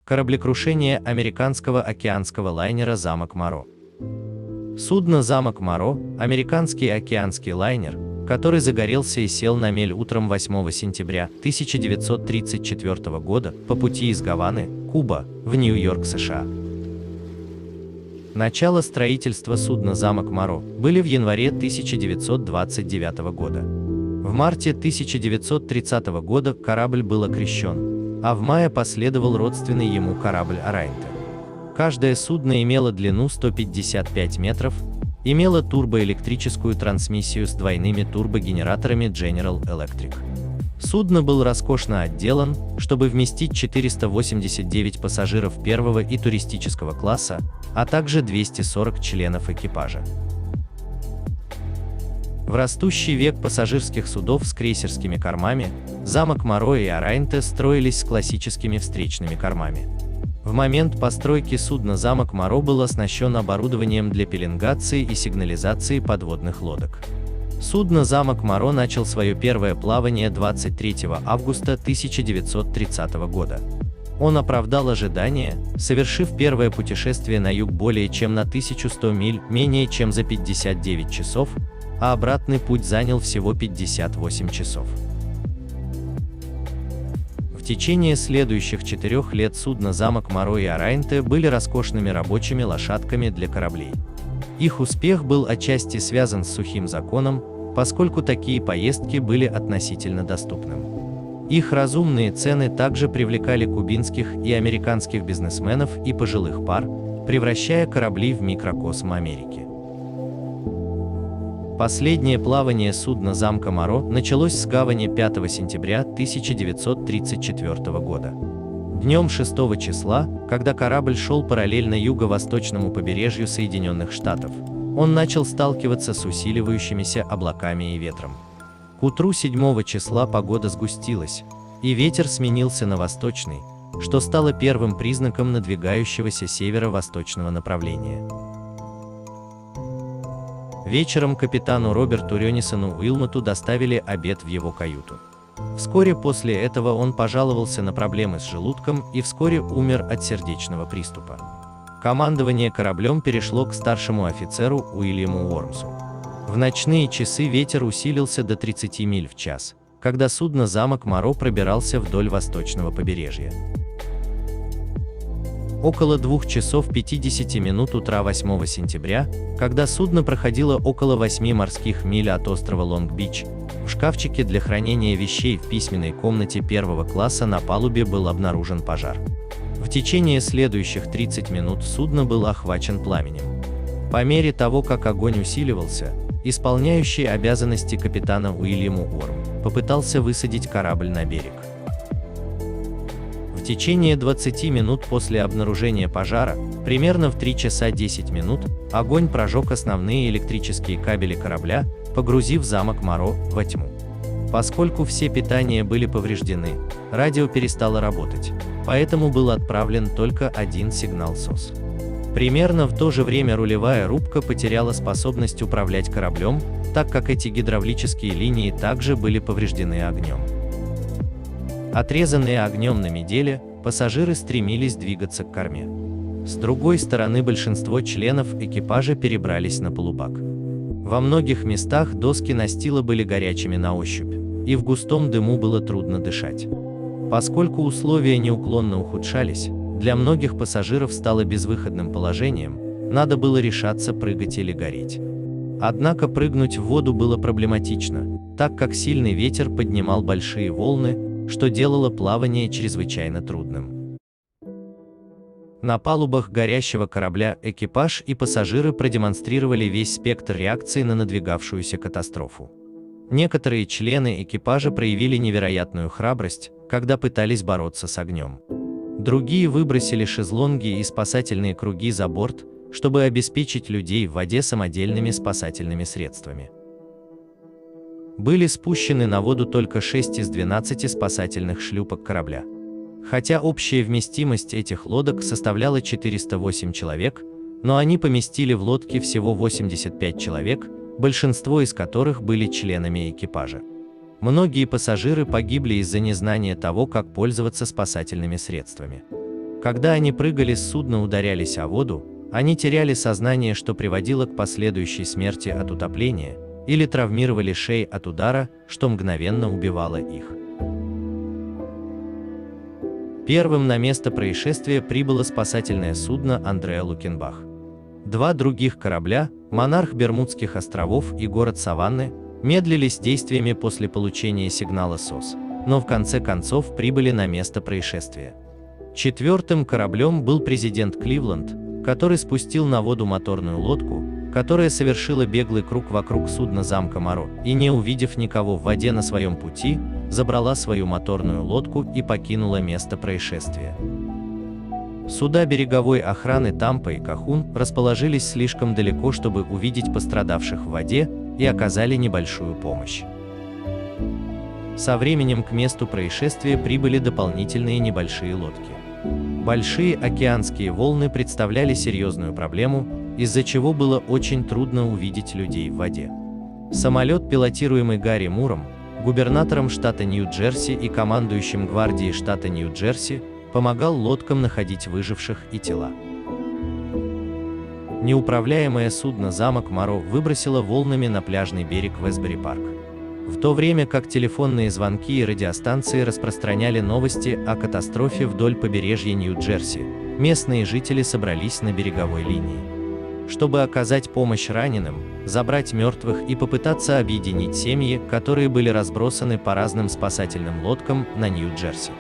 Кораблекрушение американского океанского лайнера «Замок Моро». Судно «Замок Моро» – американский океанский лайнер, который загорелся и сел на мель утром 8 сентября 1934 года по пути из Гаваны, Куба, в Нью-Йорк, США. Начало строительства судна «Замок Моро» были в январе 1929 года. В марте 1930 года корабль был окрещен, а в мае последовал родственный ему корабль «Арайнте». Каждое судно имело длину 155 метров, имело турбоэлектрическую трансмиссию с двойными турбогенераторами General Electric. Судно было роскошно отделан, чтобы вместить 489 пассажиров первого и туристического класса, а также 240 членов экипажа. В растущий век пассажирских судов с крейсерскими кормами, «Замок Моро» и «Арайнте» строились с классическими встречными кормами. В момент постройки судна «Замок Моро» был оснащен оборудованием для пеленгации и сигнализации подводных лодок. Судно «Замок Моро» начал свое первое плавание 23 августа 1930 года. Он оправдал ожидания, совершив первое путешествие на юг более чем на 1100 миль менее чем за 59 часов, а обратный путь занял всего 58 часов. В течение следующих 4 лет судна «Замок Моро» и «Арайнте» были роскошными рабочими лошадками для кораблей. Их успех был отчасти связан с сухим законом, поскольку такие поездки были относительно доступным. Их разумные цены также привлекали кубинских и американских бизнесменов и пожилых пар, превращая корабли в микрокосм Америки. Последнее плавание судна «Замка Моро» началось с гавани 5 сентября 1934 года. Днем 6 числа, когда корабль шел параллельно юго-восточному побережью Соединенных Штатов, он начал сталкиваться с усиливающимися облаками и ветром. К утру 7 числа погода сгустилась, и ветер сменился на восточный, что стало первым признаком надвигающегося северо-восточного направления. Вечером капитану Роберту Рёнисону Уилмоту доставили обед в его каюту. Вскоре после этого он пожаловался на проблемы с желудком и вскоре умер от сердечного приступа. Командование кораблем перешло к старшему офицеру Уильяму Уормсу. В ночные часы ветер усилился до 30 миль в час, когда судно «Замок Моро» пробирался вдоль восточного побережья. Около 2 часов 50 минут утра 8 сентября, когда судно проходило около 8 морских миль от острова Лонг-Бич, в шкафчике для хранения вещей в письменной комнате первого класса на палубе был обнаружен пожар. В течение следующих 30 минут судно было охвачен пламенем. По мере того, как огонь усиливался, исполняющий обязанности капитана Уильям Уорм попытался высадить корабль на берег. В течение 20 минут после обнаружения пожара, примерно в 3 часа 10 минут, огонь прожег основные электрические кабели корабля, погрузив «Замок Моро» во тьму. Поскольку все питания были повреждены, радио перестало работать, поэтому был отправлен только один сигнал СОС. Примерно в то же время рулевая рубка потеряла способность управлять кораблем, так как эти гидравлические линии также были повреждены огнем. Отрезанные огнем на меделе, пассажиры стремились двигаться к корме. С другой стороны, большинство членов экипажа перебрались на полубак. Во многих местах доски настила были горячими на ощупь, и в густом дыму было трудно дышать. Поскольку условия неуклонно ухудшались, для многих пассажиров стало безвыходным положением, надо было решаться прыгать или гореть. Однако прыгнуть в воду было проблематично, так как сильный ветер поднимал большие волны, что делало плавание чрезвычайно трудным. На палубах горящего корабля экипаж и пассажиры продемонстрировали весь спектр реакции на надвигавшуюся катастрофу. Некоторые члены экипажа проявили невероятную храбрость, когда пытались бороться с огнем. Другие выбросили шезлонги и спасательные круги за борт, чтобы обеспечить людей в воде самодельными спасательными средствами. Были спущены на воду только 6 из 12 спасательных шлюпок корабля. Хотя общая вместимость этих лодок составляла 408 человек, но они поместили в лодки всего 85 человек, большинство из которых были членами экипажа. Многие пассажиры погибли из-за незнания того, как пользоваться спасательными средствами. Когда они прыгали с судна, ударялись о воду, они теряли сознание, что приводило к последующей смерти от утопления, или травмировали шеи от удара, что мгновенно убивало их. Первым на место происшествия прибыло спасательное судно Андреа Лукенбах. Два других корабля, «Монарх Бермудских островов» и «Город Саванны», медлили с действиями после получения сигнала СОС, но в конце концов прибыли на место происшествия. Четвертым кораблем был президент Кливленд, который спустил на воду моторную лодку, которая совершила беглый круг вокруг судна замка Моро и, не увидев никого в воде на своем пути, забрала свою моторную лодку и покинула место происшествия. Суда береговой охраны Тампа и Кахун расположились слишком далеко, чтобы увидеть пострадавших в воде, и оказали небольшую помощь. Со временем к месту происшествия прибыли дополнительные небольшие лодки. Большие океанские волны представляли серьезную проблему, из-за чего было очень трудно увидеть людей в воде. Самолет, пилотируемый Гарри Муром, губернатором штата Нью-Джерси и командующим гвардией штата Нью-Джерси, помогал лодкам находить выживших и тела. Неуправляемое судно «Замок Моро» выбросило волнами на пляжный берег Вестбери-парк. В то время как телефонные звонки и радиостанции распространяли новости о катастрофе вдоль побережья Нью-Джерси, местные жители собрались на береговой линии, чтобы оказать помощь раненым, забрать мертвых и попытаться объединить семьи, которые были разбросаны по разным спасательным лодкам на Нью-Джерси.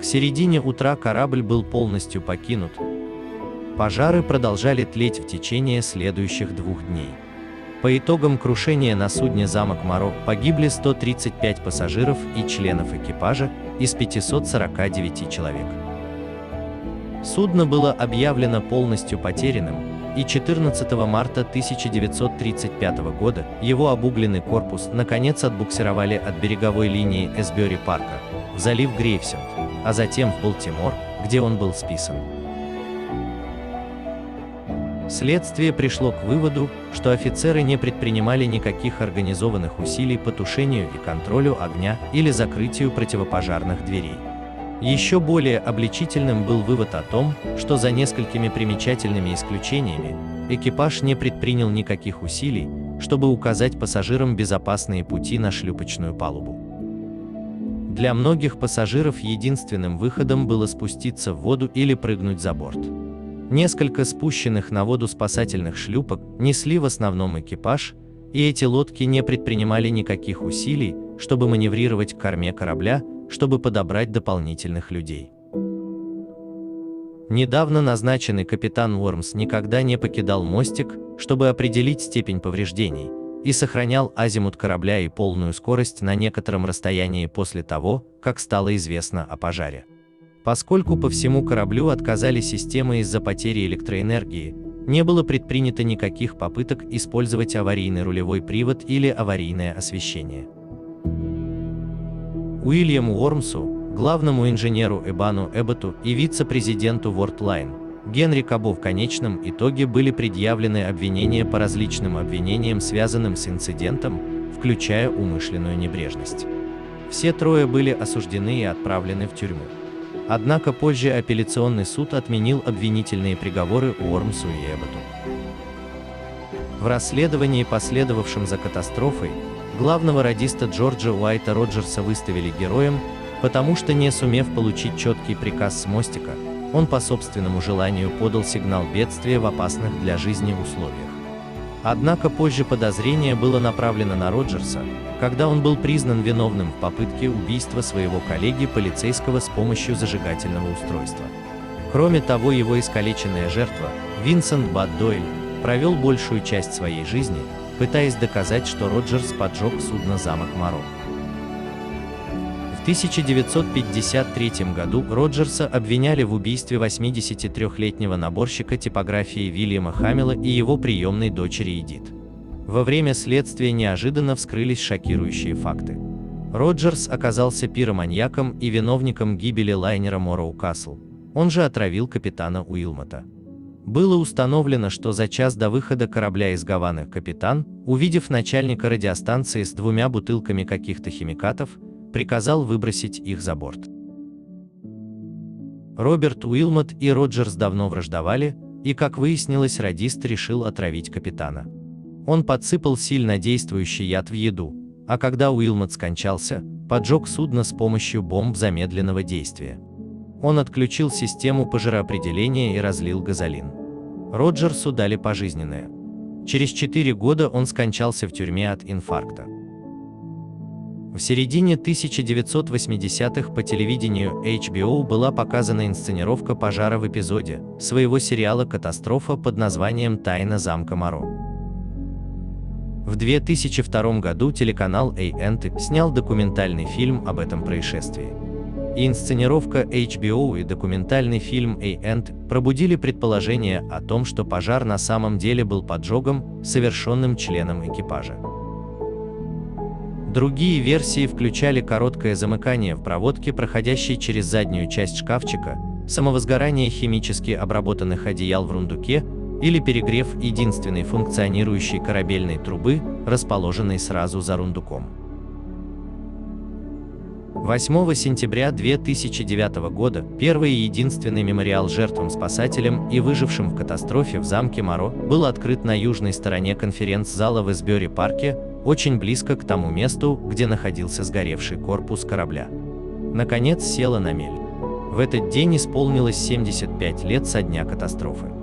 К середине утра корабль был полностью покинут. Пожары продолжали тлеть в течение следующих 2 дней. По итогам крушения на судне «Замок Моро» погибли 135 пассажиров и членов экипажа из 549 человек. Судно было объявлено полностью потерянным, и 14 марта 1935 года его обугленный корпус наконец отбуксировали от береговой линии Эсбери-парка в залив Грейвсенд, а затем в Балтимор, где он был списан. Следствие пришло к выводу, что офицеры не предпринимали никаких организованных усилий по тушению и контролю огня или закрытию противопожарных дверей. Еще более обличительным был вывод о том, что за несколькими примечательными исключениями, экипаж не предпринял никаких усилий, чтобы указать пассажирам безопасные пути на шлюпочную палубу. Для многих пассажиров единственным выходом было спуститься в воду или прыгнуть за борт. Несколько спущенных на воду спасательных шлюпок несли в основном экипаж, и эти лодки не предпринимали никаких усилий, чтобы маневрировать к корме корабля, чтобы подобрать дополнительных людей. Недавно назначенный капитан Уормс никогда не покидал мостик, чтобы определить степень повреждений, и сохранял азимут корабля и полную скорость на некотором расстоянии после того, как стало известно о пожаре. Поскольку по всему кораблю отказали системы из-за потери электроэнергии, не было предпринято никаких попыток использовать аварийный рулевой привод или аварийное освещение. Уильяму Уормсу, главному инженеру Эбану Эбботу и вице-президенту Worldline Генри Кабо в конечном итоге были предъявлены обвинения по различным обвинениям, связанным с инцидентом, включая умышленную небрежность. Все трое были осуждены и отправлены в тюрьму. Однако позже апелляционный суд отменил обвинительные приговоры Уормсу и Эбботу. В расследовании, последовавшем за катастрофой, главного радиста Джорджа Уайта Роджерса выставили героем, потому что, не сумев получить четкий приказ с мостика, он по собственному желанию подал сигнал бедствия в опасных для жизни условиях. Однако позже подозрение было направлено на Роджерса, когда он был признан виновным в попытке убийства своего коллеги-полицейского с помощью зажигательного устройства. Кроме того, его искалеченная жертва, Винсент Бад Дойль, провел большую часть своей жизни, пытаясь доказать, что Роджерс поджег судно «Замок Моро». В 1953 году Роджерса обвиняли в убийстве 83-летнего наборщика типографии Вильяма Хамилла и его приемной дочери Эдит. Во время следствия неожиданно вскрылись шокирующие факты. Роджерс оказался пироманьяком и виновником гибели лайнера Морроу Касл, он же отравил капитана Уилмота. Было установлено, что за час до выхода корабля из Гаваны капитан, увидев начальника радиостанции с 2 бутылками каких-то химикатов, приказал выбросить их за борт. Роберт Уилмот и Роджерс давно враждовали, и, как выяснилось, радист решил отравить капитана. Он подсыпал сильно действующий яд в еду, а когда Уилмот скончался, поджег судно с помощью бомб замедленного действия. Он отключил систему пожароопределения и разлил газолин. Роджерсу дали пожизненное. Через 4 года он скончался в тюрьме от инфаркта. В середине 1980-х по телевидению HBO была показана инсценировка пожара в эпизоде своего сериала «Катастрофа» под названием «Тайна замка Моро». В 2002 году телеканал A&E снял документальный фильм об этом происшествии. И инсценировка HBO и документальный фильм A&E пробудили предположение о том, что пожар на самом деле был поджогом, совершенным членом экипажа. Другие версии включали короткое замыкание в проводке, проходящей через заднюю часть шкафчика, самовозгорание химически обработанных одеял в рундуке или перегрев единственной функционирующей корабельной трубы, расположенной сразу за рундуком. 8 сентября 2009 года первый и единственный мемориал жертвам-спасателям и выжившим в катастрофе в замке Моро был открыт на южной стороне конференц-зала в Эсбюри-парке, очень близко к тому месту, где находился сгоревший корпус корабля. Наконец села на мель. В этот день исполнилось 75 лет со дня катастрофы.